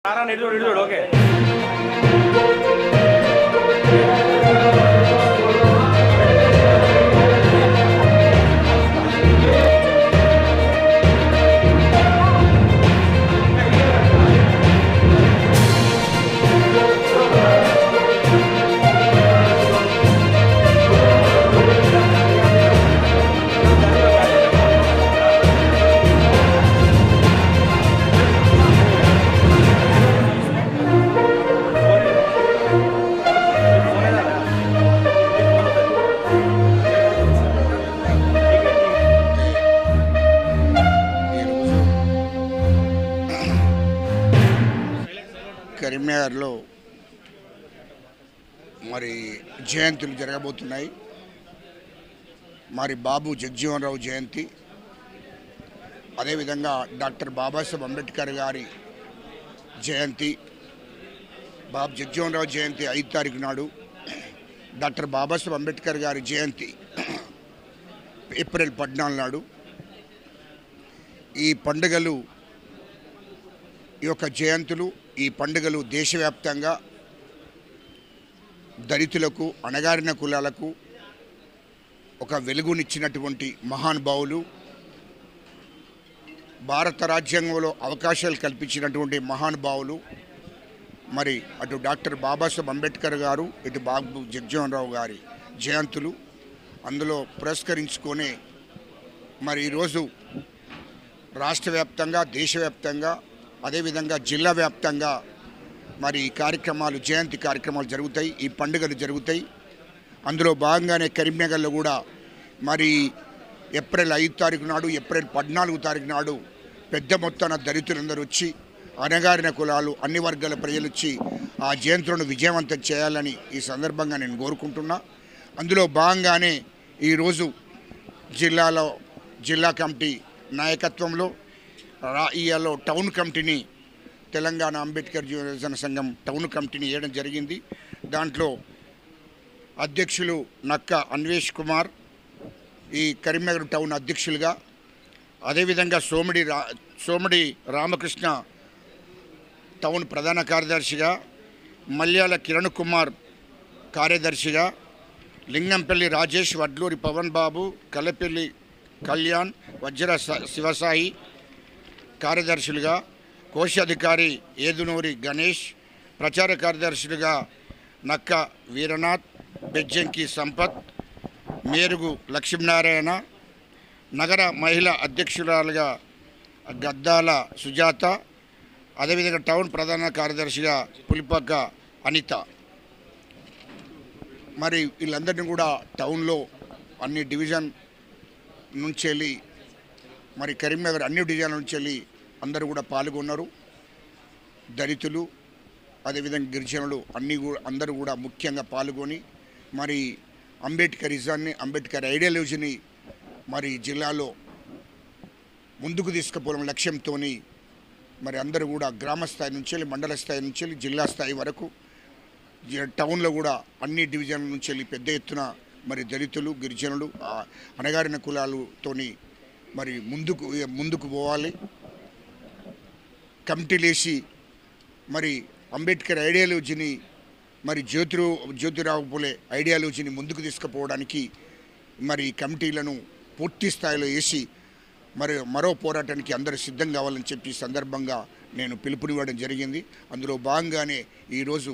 Okay కరీంనగర్లో మరి జయంతులు జరగబోతున్నాయి. మరి బాబు జగజీవన్ రావు జయంతి, అదేవిధంగా డాక్టర్ బాబాసాహెబ్ అంబేద్కర్ గారి జయంతి. బాబు జగజీవన్ రావు జయంతి 5 తారీఖు నాడు, డాక్టర్ బాబాసాహెబ్ అంబేద్కర్ గారి జయంతి ఏప్రిల్ 14 నాడు. ఈ పండుగలు, ఈ యొక్క జయంతులు, ఈ పండుగలు దేశవ్యాప్తంగా దళితులకు, అణగారిన కులాలకు ఒక వెలుగునిచ్చినటువంటి మహానుభావులు, భారత రాజ్యాంగంలో అవకాశాలు కల్పించినటువంటి మహానుభావులు. మరి అటు డాక్టర్ బాబాసాహెబ్ అంబేద్కర్ గారు, ఇటు బాబు జగజీవన్ రావు గారి జయంతులు అందులో పురస్కరించుకొని మరి ఈరోజు రాష్ట్ర వ్యాప్తంగా, దేశవ్యాప్తంగా, అదేవిధంగా జిల్లా వ్యాప్తంగా మరి కార్యక్రమాలు, జయంతి కార్యక్రమాలు జరుగుతాయి, ఈ పండుగలు జరుగుతాయి. అందులో భాగంగానే కరీంనగర్లో కూడా మరి ఏప్రిల్ 5 తారీఖు నాడు, ఏప్రిల్ 14 తారీఖు నాడు పెద్ద మొత్తాన దళితులందరూ వచ్చి, అణగారిన కులాలు, అన్ని వర్గాల ప్రజలు వచ్చి ఆ జయంతులను విజయవంతం చేయాలని ఈ సందర్భంగా నేను కోరుకుంటున్నా. అందులో భాగంగానే ఈరోజు జిల్లా కమిటీ నాయకత్వంలో ఇయాలో టౌన్ కమిటీని, తెలంగాణ అంబేద్కర్ యువజన సంఘం టౌన్ కమిటీని వేయడం జరిగింది. దాంట్లో అధ్యక్షులు నక్క అన్వేష్ కుమార్ ఈ కరీంనగర్ టౌన్ అధ్యక్షులుగా, అదేవిధంగా సోమిడి రామకృష్ణ టౌన్ ప్రధాన కార్యదర్శిగా, మల్యాల కిరణ్ కుమార్ కార్యదర్శిగా, లింగంపల్లి రాజేష్, వడ్లూరి పవన్ బాబు, కలపల్లి కళ్యాణ్, వజ్ర శివసాయి కార్యదర్శులుగా, కోశాధికారి ఏదునూరి గణేష్, ప్రచార కార్యదర్శులుగా నక్క వీరనాథ్, బెజ్జంకి సంపత్, మేరుగు లక్ష్మీనారాయణ, నగర మహిళా అధ్యక్షురాలుగా గద్దాల సుజాత, అదేవిధంగా టౌన్ ప్రధాన కార్యదర్శిగా పులిపక్క అనిత. మరి వీళ్ళందరినీ కూడా టౌన్లో అన్ని డివిజన్ నుంచి వెళ్ళి, మరి కరీంనగర్ అన్ని డివిజన్ల నుంచి వెళ్ళి అందరూ కూడా పాల్గొన్నారు. దళితులు, అదేవిధంగా గిరిజనులు అందరూ కూడా ముఖ్యంగా పాల్గొని మరి అంబేద్కరిజాన్ని, అంబేద్కర్ ఐడియాలజీని మరి జిల్లాలో ముందుకు తీసుకుపోవడం లక్ష్యంతో మరి అందరూ కూడా గ్రామ స్థాయి నుంచి వెళ్ళి, మండల స్థాయి నుంచి వెళ్ళి, జిల్లా స్థాయి వరకు టౌన్లో కూడా అన్ని డివిజన్ల నుంచి వెళ్ళి పెద్ద ఎత్తున మరి దళితులు, గిరిజనులు, అణగారిన కులాలతోని మరి ముందుకు పోవాలి. కమిటీలేసి మరి అంబేద్కర్ ఐడియాలజీని, మరి జ్యోతిరావు పూలే ఐడియాలజీని ముందుకు తీసుకుపోవడానికి మరి కమిటీలను పూర్తి స్థాయిలో వేసి మరి మరో పోరాటానికి అందరూ సిద్ధం కావాలని చెప్పి సందర్భంగా నేను పిలుపునివ్వడం జరిగింది. అందులో భాగంగానే ఈరోజు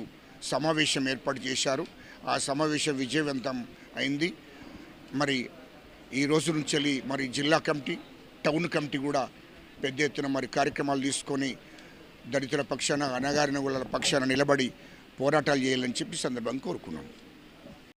సమావేశం ఏర్పాటు చేశారు. ఆ సమావేశం విజయవంతం అయింది. మరి ఈ రోజు నుంచి మరి జిల్లా కమిటీ, టౌన్ కమిటీ కూడా పెద్ద ఎత్తున మరి కార్యక్రమాలు తీసుకొని దళితుల పక్షాన, అణగారిన వాళ్ళ పక్షాన నిలబడి పోరాటాలు చేయాలని చెప్పి సందర్భంగా కోరుకున్నాను.